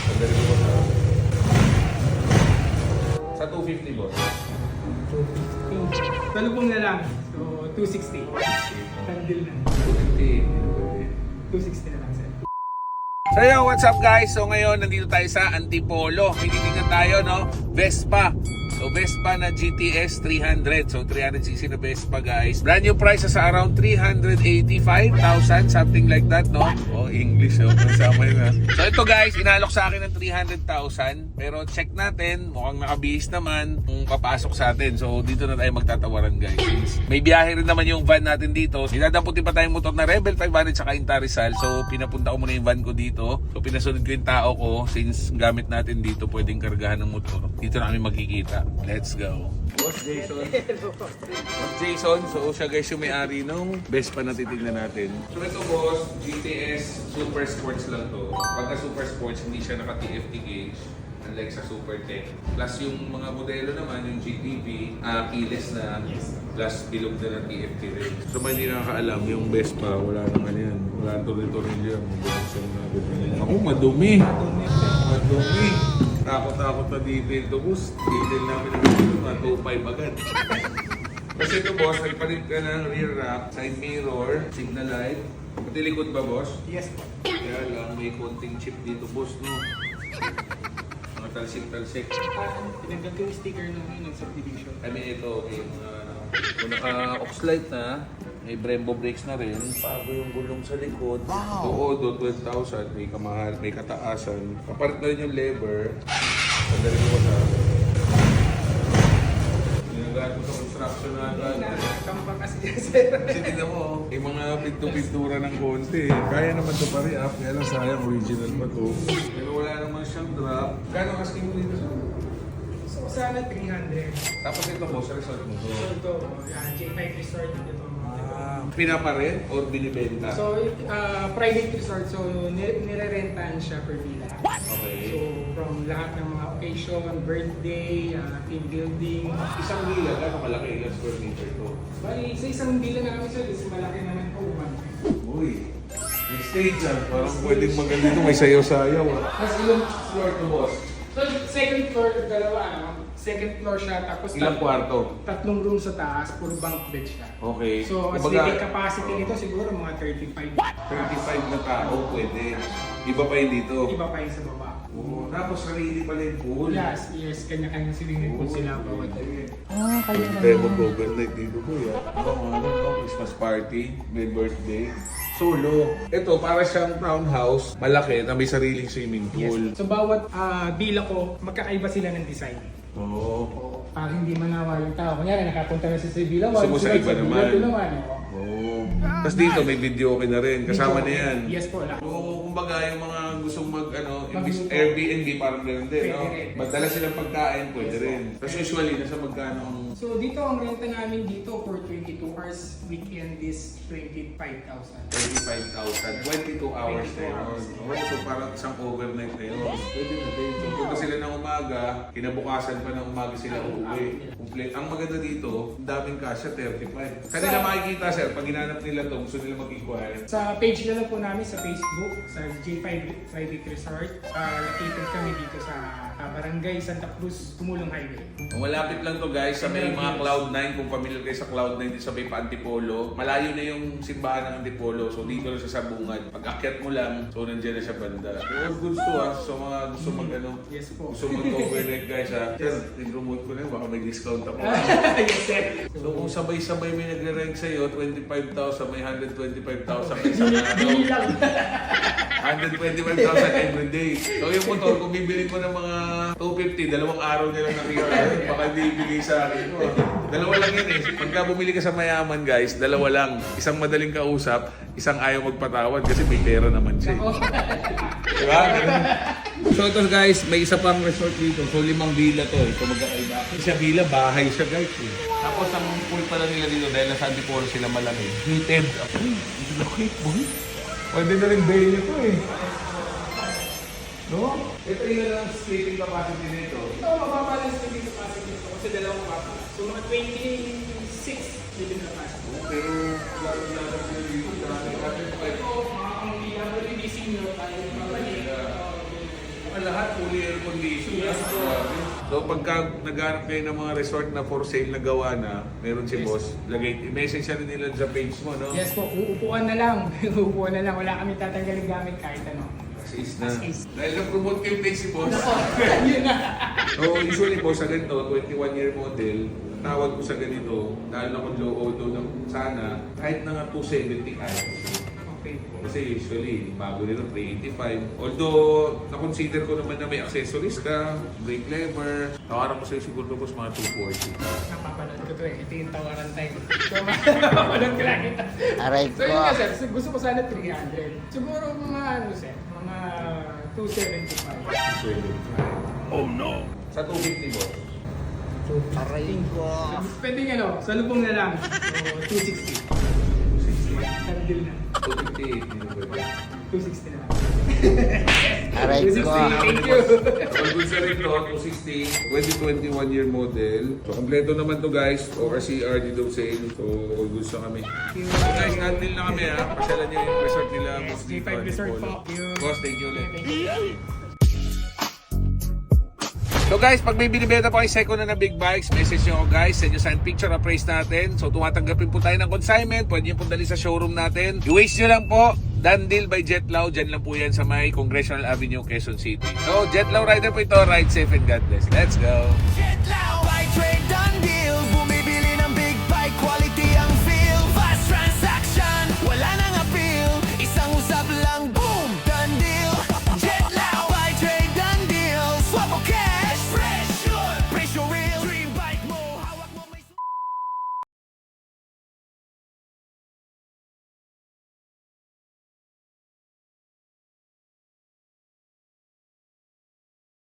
Sandali ko sa... Sa 250 boss. 250. Talubong na lang. So, 260. Tandil na. 250. 260 na lang, sir. So yo, what's up guys? So ngayon, nandito tayo sa Antipolo. May titingnan tayo, no? Vespa. So Vespa na GTS 300. So 300cc na Vespa guys. Brand new price sa around 385,000. Something like that, no? Oh, English, oh. Masama yun, ha? So ito guys, inalok sa akin ng 300,000. Pero check natin, mukhang nakabihis naman kung papasok sa atin. So dito na tayo magtatawaran guys. Since may biyahe rin naman yung van natin dito. Idadamputin pa tayong motor na Rebel 500 tsaka Intarizal. So pinapunta ko muna yung van ko dito. So pinasunod ko yung tao ko. Since gamit natin dito, pwedeng kargahan ng motor. Dito na kami magkikita. Let's go. Boss Jason. Boss Jason. So siya guys yung may-ari nung Vespa na titignan natin. So ito boss, GTS Super Sports lang to. Pagka Super Sports, hindi siya naka-TFT gauge. Unlike sa Super Tech. Plus yung mga modelo naman, yung GTV, keyless na. Plus bilog na ng TFT rin. So may hindi nakakaalam, yung Vespa, wala nang ano yan. Wala nang tuloy-tuloy yan. Ako, madumi. Madumi. Takot-takot na detail to, boss. Detail namin na 2.5 agad. Kasi ito, boss, nagpalit ka ng rear rack, side mirror, signal light. Pati likod ba, boss? Yes po. Kaya lang, may konting chip dito, boss, no? Mga talsik-talsik. Tinanggal ko yung sticker ng subdivision. I mean, ito, okay. Kung naka-ox-light na, may Brembo brakes na rin. Bago yung gulong sa likod. Wow! Oo, do 12,000. May kamahal, may kataasan. Kapalit na rin yung lever. Sandali ko sa... Ginagawa ko sa construction na agad. Kampak kasi dyan, sir. Kasi tignan mo, may mga pinto-pintura ng konti. Kaya naman ito pare-up. Kaya lang sayang, original pa to. Pero wala naman siyang drop. Kano asking mo dito sa... So, sana 300. Tapos ito mo, sa resort mo to. So, ito, J5 Resort. Ito. Pinaparin or binibenta? So, private resort. So, nire-rentahan siya per villa. Okay. So, from lahat ng mga occasion, birthday, team building. Isang villa, gano'ng kalaki? Ilang square meter to? Bali, sa isang villa na kami sir, is malaki naman po. Uy, may stage yan. Parang pwedeng maganda dito. May sayaw-sayaw. Tapos ilang Floor to boss. So, second floor, dalawa, ano? Second floor siya, tapos Ilang kwarto? tatlong room sa taas, puro bunk bed siya. Okay. So, ang Kumbaga, sleeping capacity nito siguro mga 35. 35 na tao, pwede. Iba pa yun dito. Iba pa yung sa baba. Oo. Tapos sarili pala yung pool. Yes, kanya-kanya swimming pool sila bawat. Kaya mag-overnight dito po yan. Christmas party, may birthday. Solo. Ito, para siyang townhouse, malaki, na may sariling swimming pool. Yes. So, bawat villa ko, magkakaiba sila ng design. Oo. Para hindi manawa yung tao. Kunyari, nakapunta na sa villa 1. Gusto mo sa iba naman. Villa 2 naman. Oo. Tapos dito may video okay na rin. Kasama na yan. Yes po, lahat. Oo, kumbaga yung mga gustong imbis Airbnb parang gano'n din, no? Pwede rin. Magdala silang pagkain, pwede rin. Tapos usually, nasa magkano ang... So dito ang renta namin dito for 22 hours, weekend is 25,000. 25,000. 22 hours na yun. Oo, so parang isang overnight na yun. Pwede na din. So punta sila ng umaga, kinabukasan pa ng umaga sila uuwi. Complete. Ang maganda dito, ang daming kasya, 35. Kanila makikita, sir, pag ginanap nila to, gusto nila mag-inquire. Sa page na lang po namin sa Facebook, sa J5 Private Resort. Located kami dito sa Barangay Santa Cruz, Tumulong Highway. Malapit lang to guys sa may mga Cloud9. Kung familiar kayo sa Cloud9 dito sa may Antipolo, malayo na yung simbahan ng Antipolo. So dito lang siya sa bungad. Pag akyat mo lang, so nandiyan na siya banda. So gusto so mga gusto mag Yes po. gusto mag-overnight guys ha. Sir, i-promote ko na yun, baka may discount ako. Yes sir. So kung sabay-sabay may nagre-rent sa'yo, 25,000, may 125,000 kayo sa Bili lang. 125,000 every day. So yung motor, kung bibili ko ng mga 250, dalawang araw niya lang nakikita. Baka hindi ibigay sa akin. Dalawa lang yun eh. Pagka bumili ka sa mayaman guys, dalawa lang. Isang madaling kausap, isang ayaw magpatawad kasi may pera naman siya. Diba? So ito guys, may isa pang resort dito. So 5 villa to. Ito magkakaiba. Isa villa, bahay siya guys. Tapos ang pool pala nila dito dahil nasa Antipolo sila malamig. Heated. Uy, ito laki, boy. Pwede na rin bail nito eh. No? Ito yung lang sleeping capacity nito. Ito, mababa lang sleeping capacity nito kasi dalawang kwarto. So mga 26 sleeping capacity. Pero lalo sila dito. Dami natin pa Ito, mga pang-ilang, hindi senior tayo. lahat fully air conditioned. So pagka naghanap kayo ng mga resort na for sale na gawa na, meron si boss, i-message siya nila sa page mo, no? Yes po, uupuan na lang. Uupuan na lang. Wala kami tatanggalin gamit kahit ano. As is na. As is. Dahil na-promote kayo page si boss. Yun na. So usually boss, sa ganito, 21-year model, tawag ko sa ganito, dahil ako low auto ng sana, kahit na nga 270 kaya. Okay po. Kasi usually, bago nila 385. Although, na-consider ko naman na may accessories ka, brake lever. Tawaran ko sa'yo siguro boss mga 240. Napapanood ko to eh. Ito yung tawaran time. So, mapapanood ko lang ito. Aray So yun ko. nga sir, so, gusto ko sana 300. Siguro mga ano sir, mga 275. Oh no! Sa 250 boss. Aray ko. Pwede nga no, sa lubong na lang. So, 260. 260. Tandil na. 258. 260 na lang. Aray 260, ko. thank you. All good sa rin to, 260, 2021-year model. So, kompleto naman to guys. ORCR dito sale. So, all good sa kami. So guys, natin na kami ha. Pasyalan niyo yung resort nila. Yes, Boss dito, G5 Resort Antipolo. po. Boss, thank you ulit. Thank you. So guys, pag may binibenta po kayo second na big bikes, message nyo ako guys, send nyo sign picture, appraise natin. So tumatanggapin po tayo ng consignment, pwede nyo po dali sa showroom natin. I-waste nyo lang po, Dan Deal by Jetlaw, dyan lang po yan sa may Congressional Avenue, Quezon City. So Jetlaw rider po ito, ride safe and God bless. Let's go! Jetlaw